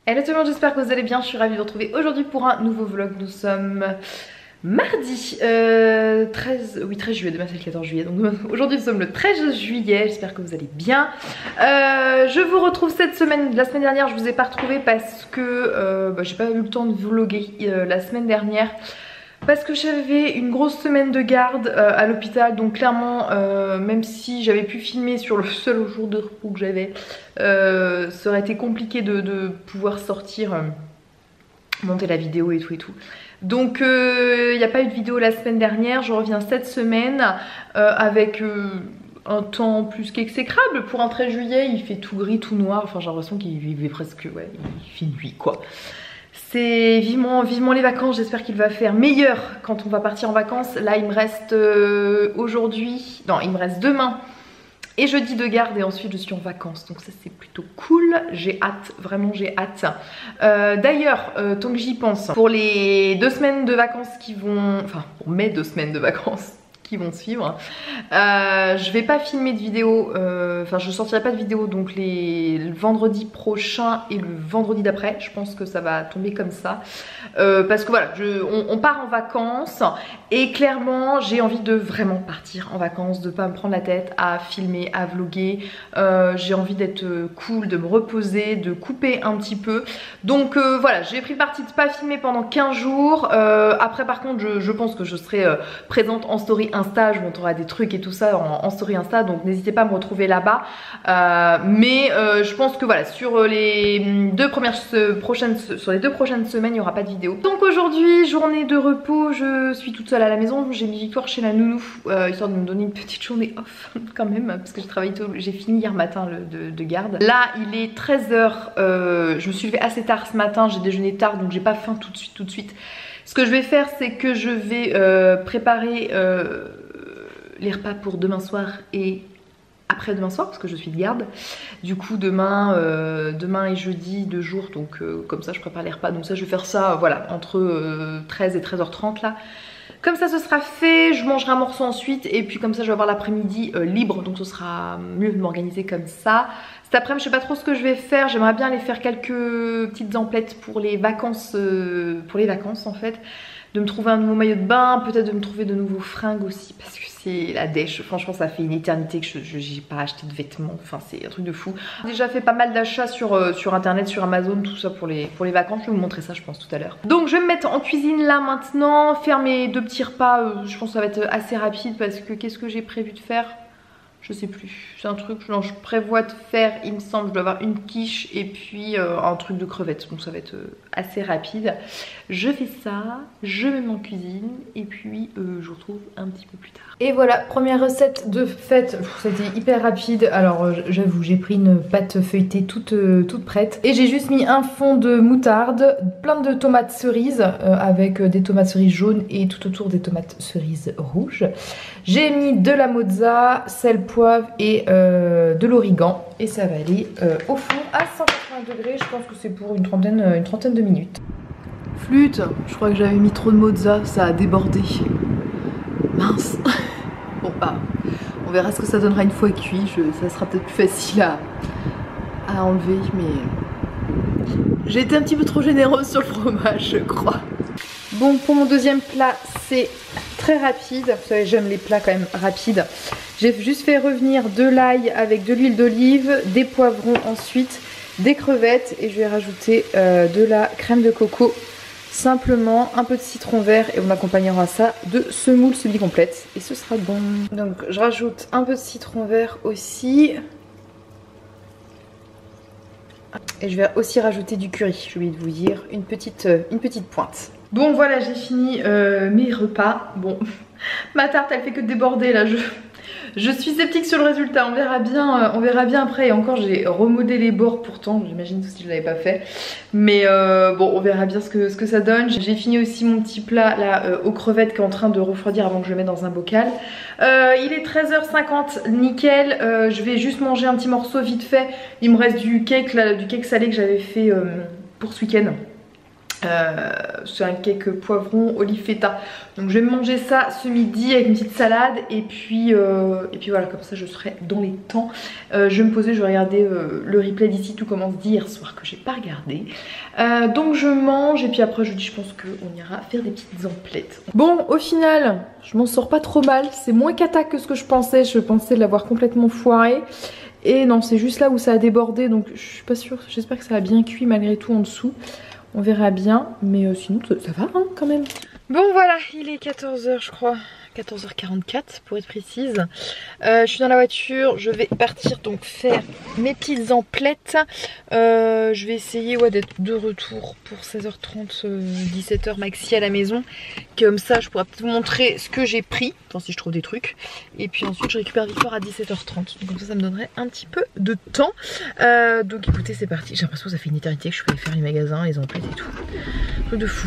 Hello tout le monde, j'espère que vous allez bien, je suis ravie de vous retrouver aujourd'hui pour un nouveau vlog. Nous sommes mardi 13 juillet, demain c'est le 14 juillet, donc aujourd'hui nous sommes le 13 juillet, j'espère que vous allez bien. Je vous retrouve cette semaine, la semaine dernière je vous ai pas retrouvé parce que j'ai pas eu le temps de vlogger la semaine dernière. Parce que j'avais une grosse semaine de garde à l'hôpital, donc clairement même si j'avais pu filmer sur le seul jour de repos que j'avais, ça aurait été compliqué de pouvoir sortir, monter la vidéo et tout et tout. Donc il n'y a pas eu de vidéo la semaine dernière, je reviens cette semaine avec un temps plus qu'exécrable. Pour un 13 juillet il fait tout gris, tout noir, enfin j'ai l'impression qu'il vivait presque, ouais, il fait nuit quoi. C'est vivement les vacances, j'espère qu'il va faire meilleur quand on va partir en vacances. Là il me reste aujourd'hui, non il me reste demain et jeudi de garde et ensuite je suis en vacances. Donc ça c'est plutôt cool, j'ai hâte, vraiment j'ai hâte. D'ailleurs, tant que j'y pense, pour les 2 semaines de vacances qui vont, enfin pour mes 2 semaines de vacances qui vont suivre, je vais pas filmer de vidéo, enfin je sortirai pas de vidéo donc le vendredi prochain et le vendredi d'après, je pense que ça va tomber comme ça, parce que voilà, on part en vacances et clairement j'ai envie de vraiment partir en vacances, de pas me prendre la tête à filmer, à vlogger, j'ai envie d'être cool, de me reposer, de couper un petit peu, donc voilà, j'ai pris le parti de pas filmer pendant 15 jours, après par contre je pense que je serai présente en story Insta, je montrerai des trucs et tout ça en story Insta, donc n'hésitez pas à me retrouver là-bas, mais je pense que voilà, sur les deux prochaines semaines il n'y aura pas de vidéo. Donc aujourd'hui journée de repos, je suis toute seule à la maison, j'ai mis Victoire chez la nounou, histoire de me donner une petite journée off quand même, parce que j'ai travaillé j'ai fini hier matin de garde. Là il est 13h, je me suis levée assez tard ce matin, j'ai déjeuné tard donc j'ai pas faim tout de suite. Ce que je vais faire c'est que je vais préparer les repas pour demain soir et après demain soir parce que je suis de garde. Du coup demain et jeudi 2 jours, donc comme ça je prépare les repas. Donc ça je vais faire ça voilà entre 13 et 13h30 là. Comme ça ce sera fait, je mangerai un morceau ensuite et puis comme ça je vais avoir l'après-midi libre, donc ce sera mieux de m'organiser comme ça. Cet après-midi je sais pas trop ce que je vais faire, j'aimerais bien aller faire quelques petites emplettes pour les vacances en fait. De me trouver un nouveau maillot de bain, peut-être de me trouver de nouveaux fringues aussi parce que c'est la dèche, franchement ça fait une éternité que j'ai pas acheté de vêtements, enfin c'est un truc de fou. J'ai déjà fait pas mal d'achats sur internet, sur Amazon, tout ça pour les vacances, je vais vous montrer ça je pense tout à l'heure. Donc je vais me mettre en cuisine là maintenant, faire mes 2 petits repas, je pense que ça va être assez rapide parce que qu'est-ce que j'ai prévu de faire ? Je sais plus, c'est un truc, non, je prévois de faire, il me semble, je dois avoir une quiche et puis un truc de crevettes, donc ça va être assez rapide. Je fais ça, je me mets en cuisine et puis je vous retrouve un petit peu plus tard. Et voilà, première recette de fête, c'était hyper rapide, alors j'avoue j'ai pris une pâte feuilletée toute prête et j'ai juste mis un fond de moutarde, plein de tomates cerises avec des tomates cerises jaunes et tout autour des tomates cerises rouges. J'ai mis de la mozza, sel, poivre et de l'origan et ça va aller au four à 180 degrés, je pense que c'est pour une trentaine de minutes. Flûte, je crois que j'avais mis trop de mozza, ça a débordé. Mince. Bon bah, on verra ce que ça donnera une fois cuit, ça sera peut-être plus facile à enlever, mais j'ai été un petit peu trop généreuse sur le fromage je crois. Bon, pour mon deuxième plat c'est très rapide, vous savez j'aime les plats quand même rapides. J'ai juste fait revenir de l'ail avec de l'huile d'olive, des poivrons ensuite, des crevettes et je vais rajouter de la crème de coco. Simplement un peu de citron vert et on accompagnera ça de semoule semi-complète et ce sera bon. Donc je rajoute un peu de citron vert aussi. Et je vais aussi rajouter du curry, j'ai oublié de vous dire, une petite pointe. Donc voilà, j'ai fini mes repas. Bon, ma tarte elle fait que déborder là, je suis sceptique sur le résultat, on verra bien après. Et encore j'ai remodelé les bords pourtant, j'imagine si je l'avais pas fait. Mais bon, on verra bien ce que ça donne. J'ai fini aussi mon petit plat là aux crevettes qui est en train de refroidir avant que je le mette dans un bocal. Il est 13h50, nickel. Je vais juste manger un petit morceau vite fait. Il me reste du cake là, du cake salé que j'avais fait pour ce week-end. C'est un cake poivron olive feta. Donc je vais manger ça ce midi avec une petite salade. Et puis voilà, comme ça je serai dans les temps. Je vais me poser, je vais regarder le replay d'ici tout commence d'hier soir que j'ai pas regardé. Donc je mange et puis après je dis je pense qu'on ira faire des petites emplettes. Bon, au final je m'en sors pas trop mal. C'est moins cata que ce que je pensais l'avoir complètement foiré. Et non, c'est juste là où ça a débordé, donc je suis pas sûre. J'espère que ça a bien cuit malgré tout en dessous. On verra bien, mais sinon ça va hein, quand même. Bon voilà, il est 14 h je crois, 14h44 pour être précise. Je suis dans la voiture, je vais partir donc faire mes petites emplettes. Je vais essayer d'être de retour pour 16h30, 17h maxi à la maison. Comme ça je pourrais peut-être vous montrer ce que j'ai pris, enfin si je trouve des trucs. Et puis ensuite je récupère Victoire à 17h30. Donc comme ça me donnerait un petit peu de temps. Donc écoutez c'est parti, j'ai l'impression que ça fait une éternité que je suis allée faire les magasins, les emplettes et tout. Truc de fou.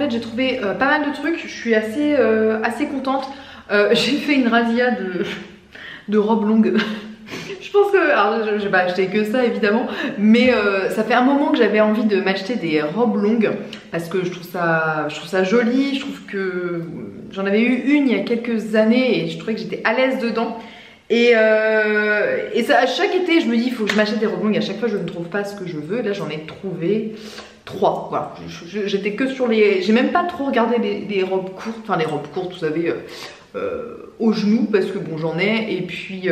J'ai trouvé pas mal de trucs, je suis assez contente. J'ai fait une razzia de robes longues. Je pense que, alors j'ai pas acheté que ça évidemment, mais ça fait un moment que j'avais envie de m'acheter des robes longues parce que je trouve ça joli, je trouve que j'en avais eu une il y a quelques années et je trouvais que j'étais à l'aise dedans. Et ça, à chaque été je me dis il faut que je m'achète des robes longues, à chaque fois je ne trouve pas ce que je veux. Là j'en ai trouvé 3, voilà. J'étais que sur les... J'ai même pas trop regardé les robes courtes, enfin les robes courtes vous savez aux genoux parce que bon j'en ai et puis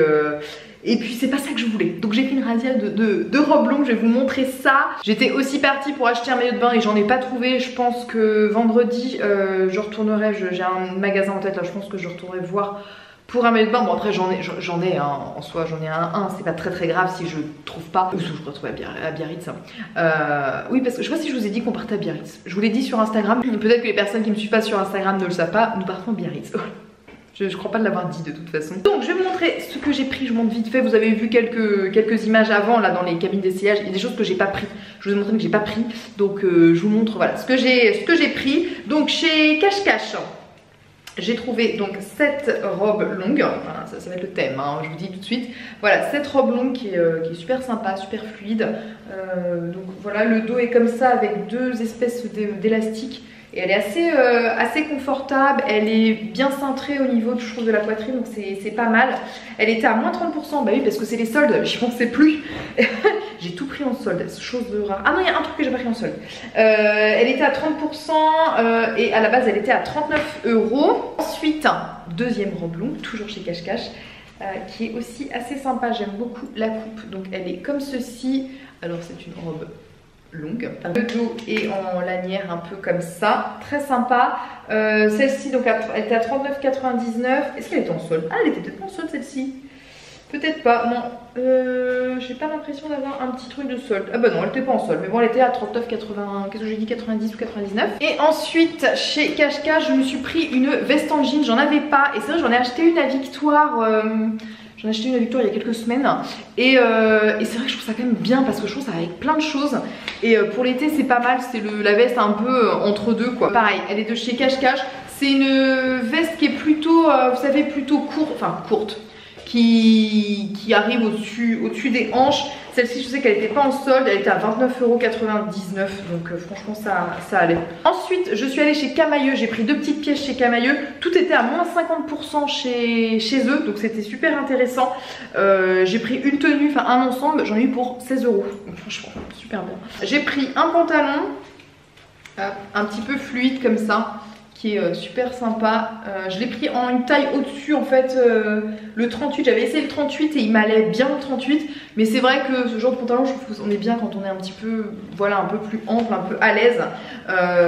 c'est pas ça que je voulais. Donc j'ai fait une razzia de robes longues, je vais vous montrer ça. J'étais aussi partie pour acheter un maillot de bain et j'en ai pas trouvé. Je pense que vendredi je retournerai, j'ai un magasin en tête là, je pense que je retournerai voir pour un maillot de bain. Bon après j'en ai en soi, j'en ai un, c'est pas très grave si je trouve pas. Ou si je retrouve à Biarritz. Oui parce que je sais pas si je vous ai dit qu'on partait à Biarritz. Je vous l'ai dit sur Instagram, peut-être que les personnes qui me suivent pas sur Instagram ne le savent pas, nous partons à Biarritz. Je crois pas de l'avoir dit de toute façon. Donc je vais vous montrer ce que j'ai pris, je monte vite fait. Vous avez vu quelques images avant là dans les cabines d'essayage. Il y a des choses que j'ai pas pris. Je vous ai montré que j'ai pas pris. Donc je vous montre voilà ce que j'ai pris. Donc chez Cache Cache, j'ai trouvé donc cette robe longue. Voilà, ça va être le thème, hein, je vous dis tout de suite. Voilà, cette robe longue qui est super sympa, super fluide. Donc voilà, le dos est comme ça avec deux espèces d'élastiques. Et elle est assez confortable, elle est bien cintrée au niveau je trouve de la poitrine, donc c'est pas mal. Elle était à moins 30%, bah oui parce que c'est les soldes, j'y pensais plus. J'ai tout pris en solde, chose de rare. Ah non, il y a un truc que j'ai pas pris en solde. Elle était à 30% et à la base elle était à 39 €. Ensuite, deuxième robe longue, toujours chez Cache Cache, qui est aussi assez sympa, j'aime beaucoup la coupe. Donc elle est comme ceci, alors c'est une robe longue. Le dos est en lanière un peu comme ça, très sympa. Celle-ci donc elle était à 39,99. Est-ce qu'elle était en solde? Ah elle était peut-être en solde celle-ci. Peut-être pas, non. J'ai pas l'impression d'avoir un petit truc de solde. Ah bah non elle était pas en solde, mais bon elle était à 39,80. Qu'est-ce que j'ai dit, 90 ou 99. Et ensuite chez Cache Cache je me suis pris une veste en jean, j'en avais pas. Et c'est vrai j'en ai acheté une à Victoire. J'en ai acheté une à Victoire il y a quelques semaines et c'est vrai que je trouve ça quand même bien parce que je trouve ça avec plein de choses et pour l'été c'est pas mal, c'est la veste un peu entre deux quoi. Pareil, elle est de chez Cache Cache, c'est une veste qui est plutôt, vous savez, plutôt courte, qui arrive au-dessus des hanches. Celle-ci je sais qu'elle n'était pas en solde, elle était à 29,99 €, donc franchement ça allait. Ensuite je suis allée chez Camailleux, j'ai pris deux petites pièces chez Camailleux, tout était à moins 50% chez eux, donc c'était super intéressant. J'ai pris une tenue, enfin un ensemble, j'en ai eu pour 16 €, donc franchement super bien. J'ai pris un pantalon un petit peu fluide comme ça, qui est super sympa. Je l'ai pris en une taille au-dessus en fait, le 38. J'avais essayé le 38 et il m'allait bien le 38. Mais c'est vrai que ce genre de pantalon, je trouve qu'on est bien quand on est un petit peu, voilà, un peu plus ample, un peu à l'aise.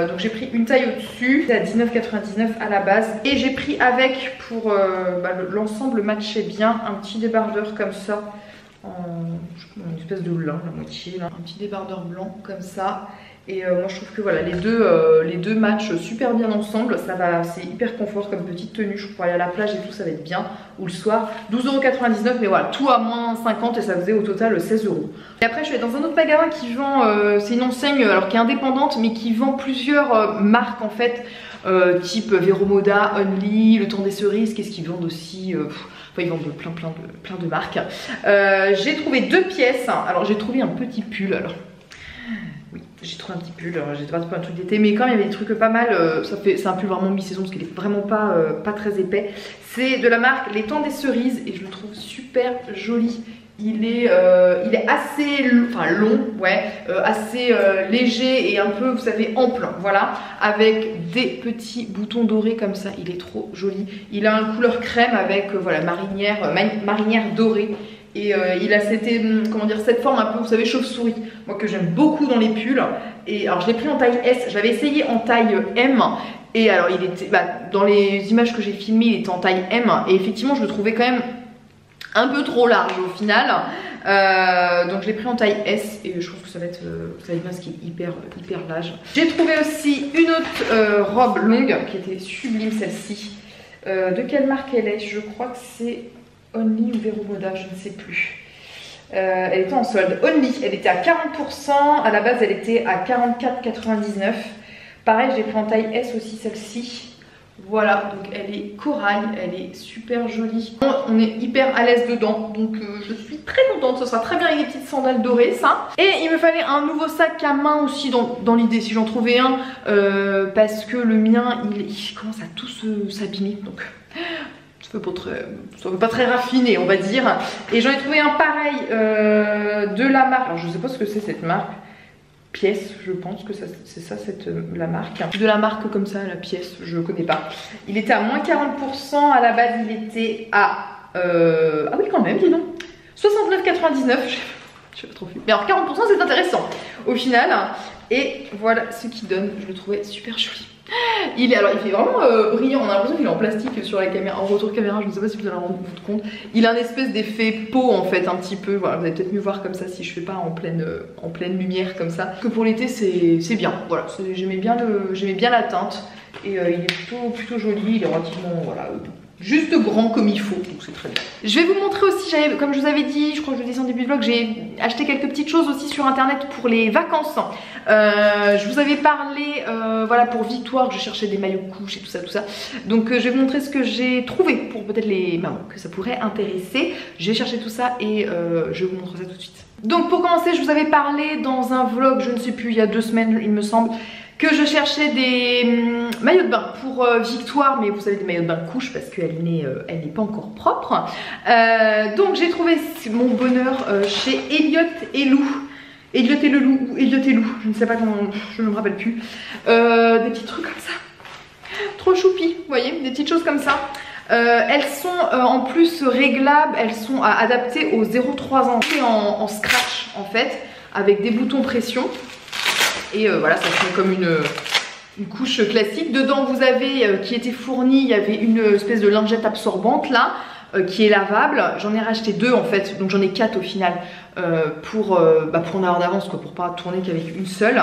Donc j'ai pris une taille au-dessus, c'est à 19,99 à la base. Et j'ai pris avec, pour l'ensemble matchait bien, un petit débardeur comme ça. Une espèce de lin, la moitié, là. Un petit débardeur blanc comme ça. Et moi je trouve que voilà, les deux matchent super bien ensemble. Ça va, c'est hyper confort comme petite tenue. Je pourrais aller à la plage et tout, ça va être bien. Ou le soir, 12,99 €, mais voilà, tout à moins 50 et ça faisait au total 16 €. Et après je suis allée dans un autre magasin qui vend, c'est une enseigne alors qui est indépendante, mais qui vend plusieurs marques en fait, type Vero Moda, Only, Le Temps des Cerises, qu'est-ce qu'ils vendent aussi, enfin ils vendent plein de marques. J'ai trouvé 2 pièces. Alors j'ai trouvé un petit pull, alors oui, j'ai trouvé un petit pull, j'ai pas trouvé un truc d'été, mais quand même il y avait des trucs pas mal. C'est un pull vraiment mi-saison parce qu'il est vraiment pas très épais. C'est de la marque Les Temps des Cerises et je le trouve super joli. Il est assez long, ouais, assez léger et un peu, vous savez, ample, voilà, avec des petits boutons dorés comme ça. Il est trop joli. Il a une couleur crème avec voilà, marinière dorée. Et il a cette forme un peu, vous savez, chauve-souris, moi que j'aime beaucoup dans les pulls. Et alors je l'ai pris en taille S, je l'avais essayé en taille M. Et alors il était, dans les images que j'ai filmées, il était en taille M. Et effectivement je le trouvais quand même un peu trop large au final. Donc je l'ai pris en taille S et je trouve que ça va être bien parce qu'il est hyper large. J'ai trouvé aussi une autre robe longue qui était sublime, celle-ci. De quelle marque elle est? Je crois que c'est Only ou Vero Moda, je ne sais plus. Elle était en solde. Only, elle était à 40%. À la base, elle était à 44,99. Pareil, j'ai pris en taille S aussi celle-ci. Voilà, donc elle est corail, elle est super jolie. On est hyper à l'aise dedans, donc je suis très contente. Ce sera très bien avec des petites sandales dorées, ça. Et il me fallait un nouveau sac à main aussi dans l'idée, si j'en trouvais un, parce que le mien, il commence à tout s'abîmer. Donc ça fait pas très raffiné, on va dire. Et j'en ai trouvé un pareil de la marque. Alors je sais pas ce que c'est cette marque. Pièce, je pense que c'est ça, la marque. De la marque comme ça, la pièce, je connais pas. Il était à moins 40%, à la base il était à... ah oui quand même, dis donc. 69,99, je sais pas trop vu. Mais alors 40% c'est intéressant au final. Et voilà ce qu'il donne, je le trouvais super joli. Il fait vraiment brillant, on a l'impression qu'il est en plastique sur la caméra, en retour caméra, je ne sais pas si vous allez en rendre compte. Il a un espèce d'effet peau en fait, un petit peu, voilà, vous allez peut-être mieux voir comme ça si je fais pas en pleine lumière comme ça. Que pour l'été c'est bien, voilà, j'aimais bien la teinte et il est plutôt joli, il est relativement, voilà, juste grand comme il faut, donc c'est très bien. Je vais vous montrer aussi, comme je vous avais dit, je crois que je le disais en début de vlog, j'ai acheté quelques petites choses aussi sur internet pour les vacances. Je vous avais parlé, voilà, pour Victoire, je cherchais des maillots de couche et tout ça. Donc je vais vous montrer ce que j'ai trouvé pour peut-être les mamans que ça pourrait intéresser. Je vais chercher tout ça et je vous montre ça tout de suite. Donc pour commencer, je vous avais parlé dans un vlog, je ne sais plus, il y a 2 semaines il me semble, que je cherchais des maillots de bain pour Victoire, mais vous savez, des maillots de bain couche parce qu'elle n'est pas encore propre. Donc j'ai trouvé mon bonheur chez Elliot et Lou. Elliot et le loup ou Elliot et Lou, je ne sais pas comment, je ne me rappelle plus. Des petits trucs comme ça, trop choupi, vous voyez, des petites choses comme ça. Elles sont en plus réglables, elles sont adaptées aux 0-3 ans. C'est en scratch en fait, avec des boutons pression. Et voilà, ça fait comme une couche classique. Dedans vous avez, qui était fournie, il y avait une espèce de lingette absorbante là, qui est lavable. J'en ai racheté 2 en fait, donc j'en ai 4 au final, pour en avoir d'avance, pour pas tourner qu'avec une seule.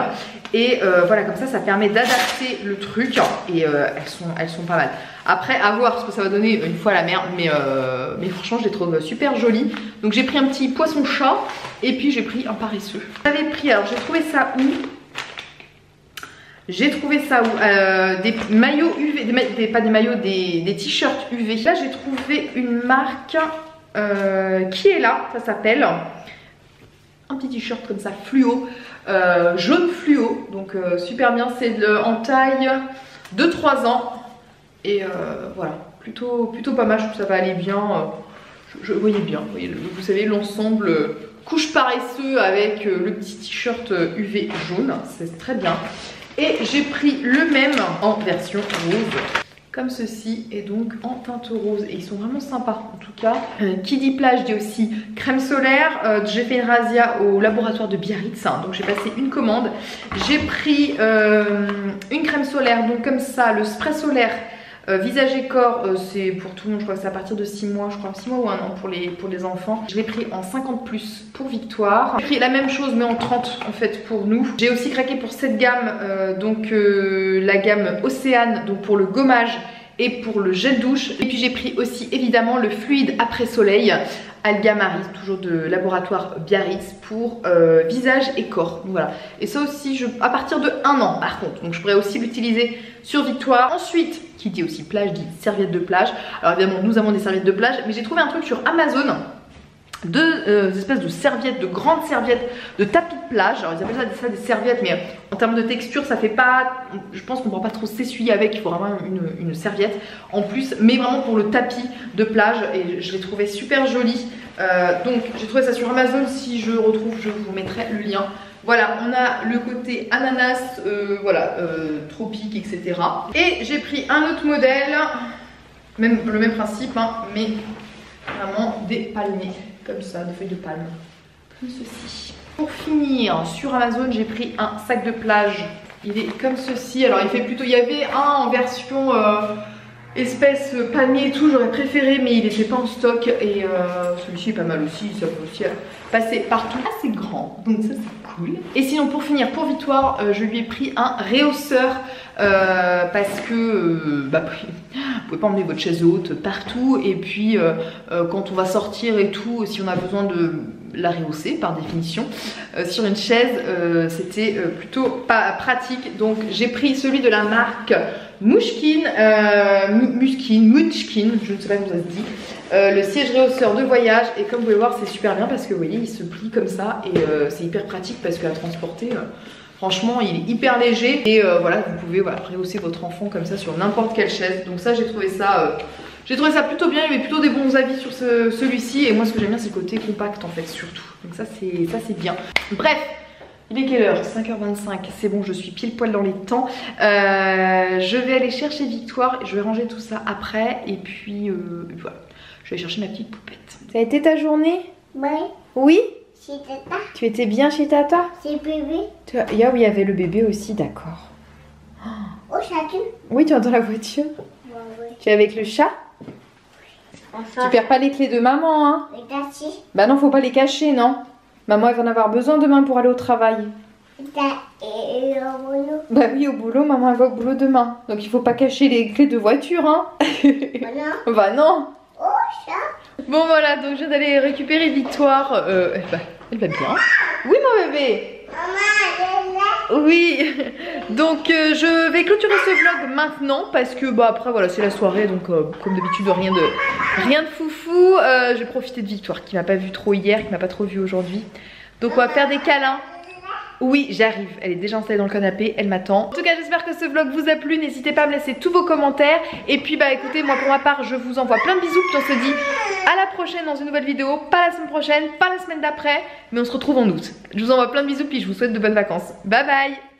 Et voilà, comme ça permet d'adapter le truc et elles sont pas mal. Après à voir ce que ça va donner une fois à la mer, mais franchement je les trouve super jolies. Donc j'ai pris un petit poisson chat et puis j'ai pris un paresseux. J'avais pris, alors j'ai trouvé ça où? J'ai trouvé ça où des maillots UV, pas des maillots, des t-shirts UV. Là j'ai trouvé une marque qui est là, ça s'appelle. Un petit t-shirt comme ça, fluo, jaune fluo, donc super bien, c'est en taille de 3 ans. Et voilà, plutôt pas mal, je trouve que ça va aller bien. Je voyais bien, vous savez, l'ensemble couche paresseux avec le petit t-shirt UV jaune, c'est très bien. Et j'ai pris le même en version rose. Comme ceci, et donc en teinte rose. Et ils sont vraiment sympas en tout cas. Qui dit plage dit aussi crème solaire. J'ai fait une razzia au laboratoire de Biarritz, hein, donc j'ai passé une commande. J'ai pris une crème solaire, donc comme ça, le spray solaire visage et corps, c'est pour tout le monde, je crois que c'est à partir de 6 mois, je crois 6 mois ou 1 an pour les enfants. Je l'ai pris en 50+ pour Victoire. J'ai pris la même chose mais en 30 en fait pour nous. J'ai aussi craqué pour cette gamme, la gamme Océane, donc pour le gommage et pour le gel douche. Et puis j'ai pris aussi évidemment le fluide après soleil Alga Marie, toujours de laboratoire Biarritz pour visage et corps. Donc, voilà. Et ça aussi à partir de 1 an par contre. Donc je pourrais aussi l'utiliser sur Victoire. Ensuite, qui dit aussi plage, dit serviette de plage. Alors évidemment nous avons des serviettes de plage, mais j'ai trouvé un truc sur Amazon. Deux espèces de serviettes, de grandes serviettes de tapis de plage. Alors ils appellent ça des serviettes, mais en termes de texture ça fait pas, je pense qu'on ne pourra pas trop s'essuyer avec. Il faut vraiment une serviette en plus, mais vraiment pour le tapis de plage. Et je l'ai trouvé super joli, donc j'ai trouvé ça sur Amazon. Si je retrouve, je vous mettrai le lien. Voilà, on a le côté ananas, tropique, etc. Et j'ai pris un autre modèle, le même principe, hein, mais vraiment des palmiers. Comme ça, des feuilles de palme, comme ceci. Pour finir, sur Amazon, j'ai pris un sac de plage. Il est comme ceci. Alors, il y avait un en version espèce palmier et tout. J'aurais préféré, mais il n'était pas en stock. Et celui-ci est pas mal aussi. Ça peut aussi passer partout. Assez grand, donc ça c'est cool. Et sinon, pour finir, pour Victoire, je lui ai pris un réhausseur parce que vous pouvez pas emmener votre chaise haute partout, et puis quand on va sortir et tout, si on a besoin de la rehausser par définition sur une chaise, c'était plutôt pas pratique. Donc j'ai pris celui de la marque Munchkin, je ne sais pas comment ça se dit, le siège réhausseur de voyage. Et comme vous pouvez voir, c'est super bien parce que vous voyez, il se plie comme ça, et c'est hyper pratique parce qu'à transporter, franchement il est hyper léger. Et voilà, vous pouvez rehausser votre enfant comme ça sur n'importe quelle chaise. Donc ça, j'ai trouvé ça plutôt bien. Il y avait plutôt des bons avis sur celui-ci. Et moi ce que j'aime bien, c'est le côté compact en fait, surtout. Donc ça c'est bien. Bref, il est quelle heure? 5h25, c'est bon, je suis pile poil dans les temps. Je vais aller chercher Victoire, je vais ranger tout ça après. Et puis voilà, je vais chercher ma petite poupette. Ça a été ta journée? Oui. Oui? Chez Tata. Tu étais bien chez Tata? C'est bébé. Oui, il y avait le bébé aussi, d'accord. Oh, chacun. Oui, tu es dans la voiture? Oui. Tu es avec le chat? Enfin, Tu perds pas les clés de maman, hein? les gâchis. Bah non, faut pas les cacher, non? Maman, elle va en avoir besoin demain pour aller au travail. Et au boulot. Bah oui, au boulot, maman, elle va au boulot demain. Donc il faut pas cacher les clés de voiture, hein? Voilà. Bah non. Oh, chat. Bon voilà, donc je viens d'aller récupérer Victoire. Elle va bien. Oui, mon bébé. Maman, elle est là. Oui. Donc je vais clôturer ce vlog maintenant parce que après voilà, c'est la soirée, donc comme d'habitude rien de foufou. Je vais profiter de Victoire qui m'a pas vu trop hier, qui m'a pas trop vu aujourd'hui. Donc on va faire des câlins. Oui, j'arrive, elle est déjà installée dans le canapé, elle m'attend. En tout cas, j'espère que ce vlog vous a plu. N'hésitez pas à me laisser tous vos commentaires. Et puis écoutez, moi pour ma part, je vous envoie plein de bisous. Puis on se dit à la prochaine dans une nouvelle vidéo. Pas la semaine prochaine, pas la semaine d'après, mais on se retrouve en août. Je vous envoie plein de bisous, puis je vous souhaite de bonnes vacances. Bye bye.